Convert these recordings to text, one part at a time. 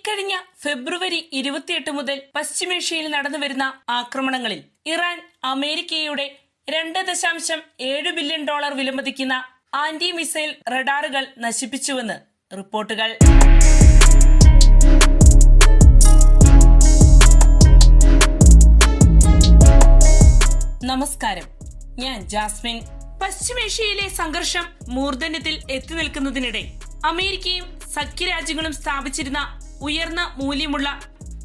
ഇക്കഴിഞ്ഞ ഫെബ്രുവരി 28 മുതൽ പശ്ചിമേഷ്യയിൽ നടന്നുവരുന്ന ആക്രമണങ്ങളിൽ ഇറാൻ അമേരിക്കയുടെ $2.7 ബില്യൺ വിലമതിക്കുന്ന ആന്റി മിസൈൽ റഡാറുകൾ നശിപ്പിച്ചുവെന്ന് റിപ്പോർട്ടുകൾ. നമസ്കാരം, ഞാൻ ജാസ്മിൻ. പശ്ചിമേഷ്യയിലെ സംഘർഷം മൂർധന്യത്തിൽ എത്തി നിൽക്കുന്നതിനിടെ അമേരിക്കയും സഖ്യരാജ്യങ്ങളും സ്ഥാപിച്ചിരുന്ന ഉയർന്ന മൂല്യമുള്ള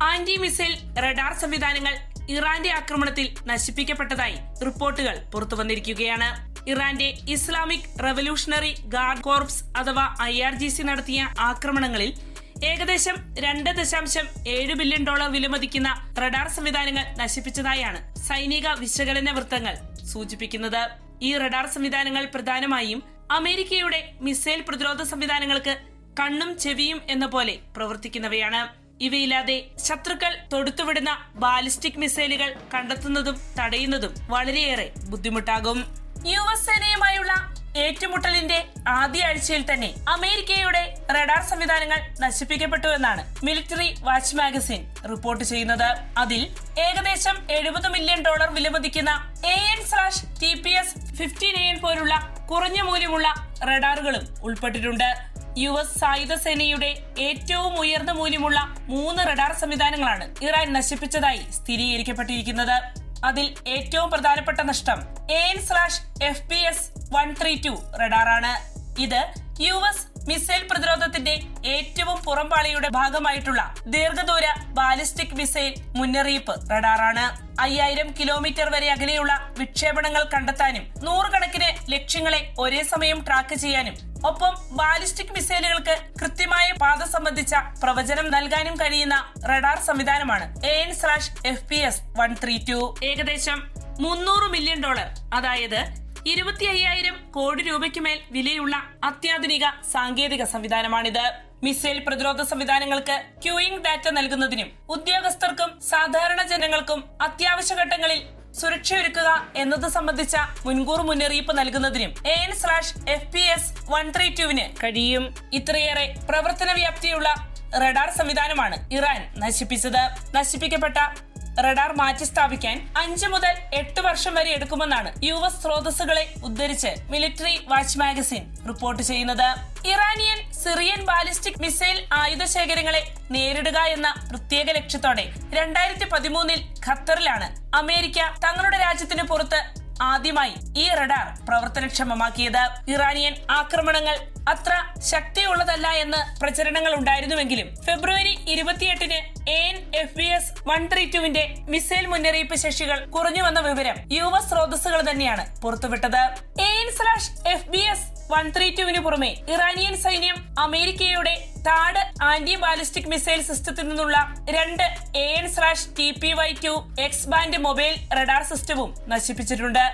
ആന്റി മിസൈൽ റഡാർ സംവിധാനങ്ങൾ ഇറാന്റെ ആക്രമണത്തിൽ നശിപ്പിക്കപ്പെട്ടതായി റിപ്പോർട്ടുകൾ പുറത്തുവന്നിരിക്കുകയാണ്. ഇറാന്റെ ഇസ്ലാമിക് റവല്യൂഷണറി ഗാർഡ് കോർപ്സ് അഥവാ IRGC നടത്തിയ ആക്രമണങ്ങളിൽ ഏകദേശം $2.7 ബില്യൺ വിലമതിക്കുന്ന റഡാർ സംവിധാനങ്ങൾ നശിപ്പിച്ചതായാണ് സൈനിക വിശകലന വൃത്തങ്ങൾ സൂചിപ്പിക്കുന്നത്. ഈ റഡാർ സംവിധാനങ്ങൾ പ്രധാനമായും അമേരിക്കയുടെ മിസൈൽ പ്രതിരോധ സംവിധാനങ്ങൾക്ക് കണ്ണും ചെവിയും എന്ന പോലെ പ്രവർത്തിക്കുന്നവയാണ്. ഇവയില്ലാതെ ശത്രുക്കൾ തൊടുത്തുവിടുന്ന ബാലിസ്റ്റിക് മിസൈലുകൾ കണ്ടെത്തുന്നതും തടയുന്നതും വളരെയേറെ ബുദ്ധിമുട്ടാകും. US സേനയുമായുള്ള ഏറ്റുമുട്ടലിന്റെ ആദ്യ ആഴ്ചയിൽ തന്നെ അമേരിക്കയുടെ റഡാർ സംവിധാനങ്ങൾ നശിപ്പിക്കപ്പെട്ടു എന്നാണ് മിലിറ്ററി വാച്ച് മാഗസിൻ റിപ്പോർട്ട് ചെയ്യുന്നത്. അതിൽ ഏകദേശം $70 മില്യൺ വിലമതിക്കുന്ന AN/TPS-15AN പോലുള്ള കുറഞ്ഞ മൂല്യമുള്ള റഡാറുകളും ഉൾപ്പെട്ടിട്ടുണ്ട്. US സായുധ സേനയുടെ ഏറ്റവും ഉയർന്ന മൂല്യമുള്ള 3 റഡാർ സംവിധാനങ്ങളാണ് ഇറാൻ നശിപ്പിച്ചതായി സ്ഥിരീകരിക്കപ്പെട്ടിരിക്കുന്നത്. അതിൽ ഏറ്റവും പ്രധാനപ്പെട്ട നഷ്ടം AN/FPS-132 റഡാറാണ്. ഇത് US മിസൈൽ പ്രതിരോധത്തിന്റെ ഏറ്റവും പുറംപാളിയുടെ ഭാഗമായിട്ടുള്ള ദീർഘദൂര ബാലിസ്റ്റിക് മിസൈൽ മുന്നറിയിപ്പ് റഡാറാണ്. 5000 കിലോമീറ്റർ വരെ അകലെയുള്ള വിക്ഷേപണങ്ങൾ കണ്ടെത്താനും നൂറുകണക്കിന് ലക്ഷ്യങ്ങളെ ഒരേ സമയം ട്രാക്ക് ചെയ്യാനും ഒപ്പം ബാലിസ്റ്റിക് മിസൈലുകൾക്ക് കൃത്യമായ പാത സംബന്ധിച്ച പ്രവചനം നൽകാനും കഴിയുന്ന റഡാർ സംവിധാനമാണ് AN/FPS-132. ഏകദേശം $300 മില്യൺ, അതായത് 25,000 കോടി രൂപയ്ക്ക് മേൽ വിലയുള്ള അത്യാധുനിക സാങ്കേതിക സംവിധാനമാണിത്. മിസൈൽ പ്രതിരോധ സംവിധാനങ്ങൾക്ക് ക്യൂയിംഗ് ഡാറ്റ നൽകുന്നതിനും ഉദ്യോഗസ്ഥർക്കും സാധാരണ ജനങ്ങൾക്കും അത്യാവശ്യ ഘട്ടങ്ങളിൽ സുരക്ഷയൊരുക്കുക എന്നത് സംബന്ധിച്ച മുൻകൂർ മുന്നറിയിപ്പ് നൽകുന്നതിനും AN/FPS-132 കഴിയും. ഇത്രയേറെ പ്രവർത്തന വ്യാപ്തിയുള്ള റഡാർ സംവിധാനമാണ് ഇറാൻ നശിപ്പിച്ചത്. നശിപ്പിക്കപ്പെട്ട റഡാർ മാറ്റി സ്ഥാപിക്കാൻ 5 മുതൽ 8 വർഷം വരെ എടുക്കുമെന്നാണ് US സ്രോതസ്സുകളെ ഉദ്ധരിച്ച് മിലിറ്ററി വാച്ച് മാഗസിൻ റിപ്പോർട്ട് ചെയ്യുന്നത്. ഇറാനിയൻ സിറിയൻ ബാലിസ്റ്റിക് മിസൈൽ ആയുധ ശേഖരങ്ങളെ നേരിടുക എന്ന പ്രത്യേക ലക്ഷ്യത്തോടെ 2013 ഖത്തറിലാണ് അമേരിക്ക തങ്ങളുടെ രാജ്യത്തിന് പുറത്ത് ആദ്യമായി ഈ റഡാർ പ്രവർത്തനക്ഷമമാക്കിയത്. ഇറാനിയൻ ആക്രമണങ്ങൾ അത്ര ശക്തിയുള്ളതല്ല എന്ന് പ്രചരണങ്ങൾ ഉണ്ടായിരുന്നുവെങ്കിലും ഫെബ്രുവരി 28 AN/FPS-132 മിസൈൽ മുന്നറിയിപ്പ് ശേഷികൾ കുറഞ്ഞുവന്ന വിവരം US സ്രോതസ്സുകൾ തന്നെയാണ് പുറത്തുവിട്ടത്. AN/FPS-132 പുറമെ ഇറാനിയൻ സൈന്യം അമേരിക്കയുടെ താഡ് ആന്റി ബാലിസ്റ്റിക് മിസൈൽ സിസ്റ്റത്തിൽ നിന്നുള്ള 2 AN/TPY-2 X-ബാൻഡ് മൊബൈൽ റഡാർ സിസ്റ്റവും നശിപ്പിച്ചിട്ടുണ്ട്.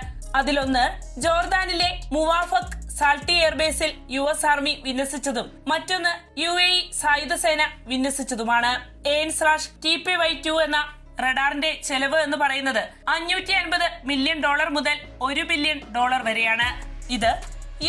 അതിലൊന്ന് ജോർദാനിലെ മുവാഫക് സാൾട്ടി എയർബേസിൽ US ആർമി വിന്യസിച്ചതും മറ്റൊന്ന് UAE സായുധ സേന വിന്യസിച്ചതുമാണ്. AN/TPY-2 എന്ന റഡാറിന്റെ ചെലവ് എന്ന് പറയുന്നത് $550 മില്യൺ മുതൽ $1 ബില്യൺ വരെയാണ്. ഇത്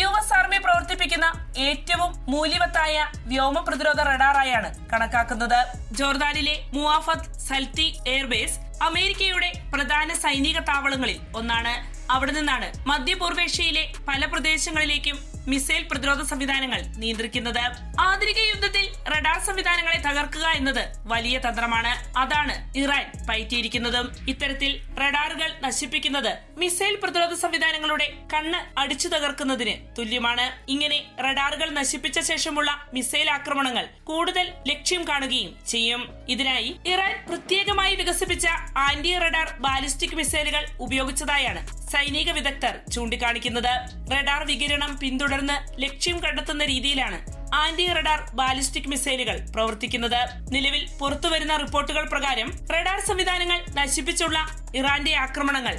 US ആർമി പ്രവർത്തിപ്പിക്കുന്ന ഏറ്റവും മൂല്യവത്തായ വ്യോമ പ്രതിരോധ റഡാറായാണ് കണക്കാക്കുന്നത്. ജോർദാനിലെ മുവാഫത്ത് സൽട്ടി എയർബേസ് അമേരിക്കയുടെ പ്രധാന സൈനിക താവളങ്ങളിൽ ഒന്നാണ്. അവിടെ നിന്നാണ് മധ്യപൂർവേഷ്യയിലെ പല പ്രദേശങ്ങളിലേക്കും മിസൈൽ പ്രതിരോധ സംവിധാനങ്ങൾ നിയന്ത്രിക്കുന്നത്. ആധുനിക യുദ്ധത്തിൽ റഡാർ സംവിധാനങ്ങളെ തകർക്കുക എന്നത് വലിയ തന്ത്രമാണ്. അതാണ് ഇറാൻ പയറ്റിയിരിക്കുന്നതും. ഇത്തരത്തിൽ റഡാറുകൾ നശിപ്പിക്കുന്നത് മിസൈൽ പ്രതിരോധ സംവിധാനങ്ങളുടെ കണ്ണ് അടിച്ചു തകർക്കുന്നതിന് തുല്യമാണ്. ഇങ്ങനെ റഡാറുകൾ നശിപ്പിച്ച ശേഷമുള്ള മിസൈൽ ആക്രമണങ്ങൾ കൂടുതൽ ലക്ഷ്യം കാണുകയും ചെയ്യും. ഇതിനായി ഇറാൻ പ്രത്യേകമായി വികസിപ്പിച്ച ആന്റി റഡാർ ബാലിസ്റ്റിക് മിസൈലുകൾ ഉപയോഗിച്ചതായാണ് സൈനിക വിദഗ്ധർ ചൂണ്ടിക്കാണിക്കുന്നത്. റഡാർ വികിരണം പിന്തുടർന്ന് ലക്ഷ്യം കണ്ടെത്തുന്ന രീതിയിലാണ് ആന്റി റഡാർ ബാലിസ്റ്റിക് മിസൈലുകൾ പ്രവർത്തിക്കുന്നത്. നിലവിൽ പുറത്തുവരുന്ന റിപ്പോർട്ടുകൾ പ്രകാരം റഡാർ സംവിധാനങ്ങൾ നശിപ്പിച്ചുള്ള ഇറാന്റെ ആക്രമണങ്ങൾ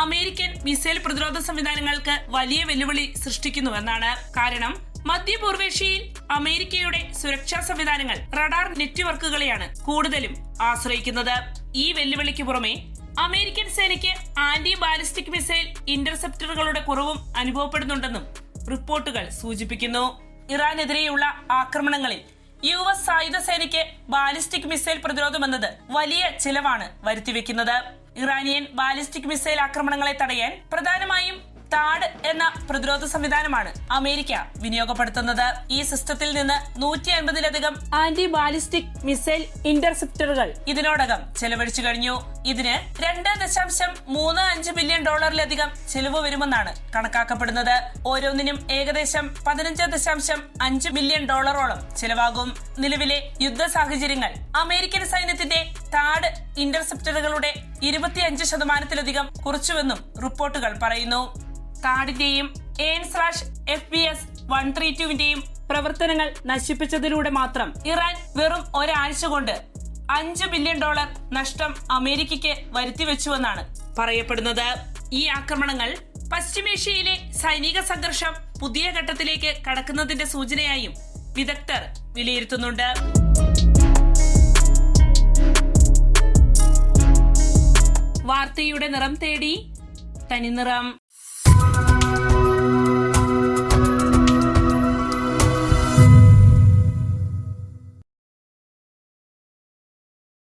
അമേരിക്കൻ മിസൈൽ പ്രതിരോധ സംവിധാനങ്ങൾക്ക് വലിയ വെല്ലുവിളി സൃഷ്ടിക്കുന്നുവെന്നാണ്. കാരണം മധ്യപൂർവേഷ്യയിൽ അമേരിക്കയുടെ സുരക്ഷാ സംവിധാനങ്ങൾ റഡാർ നെറ്റ്വർക്കുകളെയാണ് കൂടുതലും ആശ്രയിക്കുന്നത്. ഈ വെല്ലുവിളിക്ക് പുറമെ അമേരിക്കൻ സേനയ്ക്ക് ആന്റി ബാലിസ്റ്റിക് മിസൈൽ ഇന്റർസെപ്റ്ററുകളുടെ കുറവും അനുഭവപ്പെടുന്നുണ്ടെന്നും റിപ്പോർട്ടുകൾ സൂചിപ്പിക്കുന്നു. ഇറാനെതിരെയുള്ള ആക്രമണങ്ങളിൽ US സായുധ സേനയ്ക്ക് ബാലിസ്റ്റിക് മിസൈൽ പ്രതിരോധമെന്നത് വലിയ ചിലവാണ് വരുത്തിവെക്കുന്നത്. ഇറാനിയൻ ബാലിസ്റ്റിക് മിസൈൽ ആക്രമണങ്ങളെ തടയാൻ പ്രധാനമായും താഡ് എന്ന പ്രതിരോധ സംവിധാനമാണ് അമേരിക്ക വിനിയോഗപ്പെടുത്തുന്നത്. ഈ സിസ്റ്റത്തിൽ നിന്ന് 150-ലധികം ആന്റി ബാലിസ്റ്റിക് മിസൈൽ ഇന്റർസെപ്റ്ററുകൾ ഇതിനോടകം ചെലവഴിച്ചു കഴിഞ്ഞു. ഇതിന് $2.35 ബില്യൺ ചെലവ് വരുമെന്നാണ് കണക്കാക്കപ്പെടുന്നത്. ഓരോന്നിനും ഏകദേശം $15.5 ബില്യൺ ചിലവാകും. നിലവിലെ യുദ്ധ സാഹചര്യങ്ങൾ അമേരിക്കൻ സൈന്യത്തിന്റെ താഡ് ഇന്റർസെപ്റ്ററുകളുടെ 25% കുറച്ചുവെന്നും റിപ്പോർട്ടുകൾ പറയുന്നു. താഡിന്റെയും AN/FBS-132വിന്റെയും പ്രവർത്തനങ്ങൾ നശിപ്പിച്ചതിലൂടെ മാത്രം ഇറാൻ വെറും ഒരാഴ്ച കൊണ്ട് $5 ബില്യൺ നഷ്ടം അമേരിക്കയ്ക്ക് വരുത്തിവെച്ചുവെന്നാണ് പറയപ്പെടുന്നത്. ഈ ആക്രമണങ്ങൾ പശ്ചിമേഷ്യയിലെ സൈനിക സംഘർഷം പുതിയ ഘട്ടത്തിലേക്ക് കടക്കുന്നതിന്റെ സൂചനയായും വിദഗ്ധർ വിലയിരുത്തുന്നുണ്ട്. വാർത്തയുടെ നിറം തേടി തനിനിറം.